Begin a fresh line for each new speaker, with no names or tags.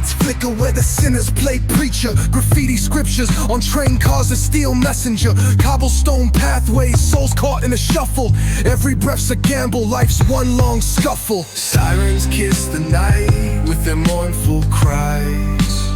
lights flicker where the sinners play preacher. Graffiti scriptures on train cars, a steel messenger. Cobblestone pathways, souls caught in a shuffle. Every breath's a gamble, life's one long scuffle. Sirens kiss the night with their mournful cries.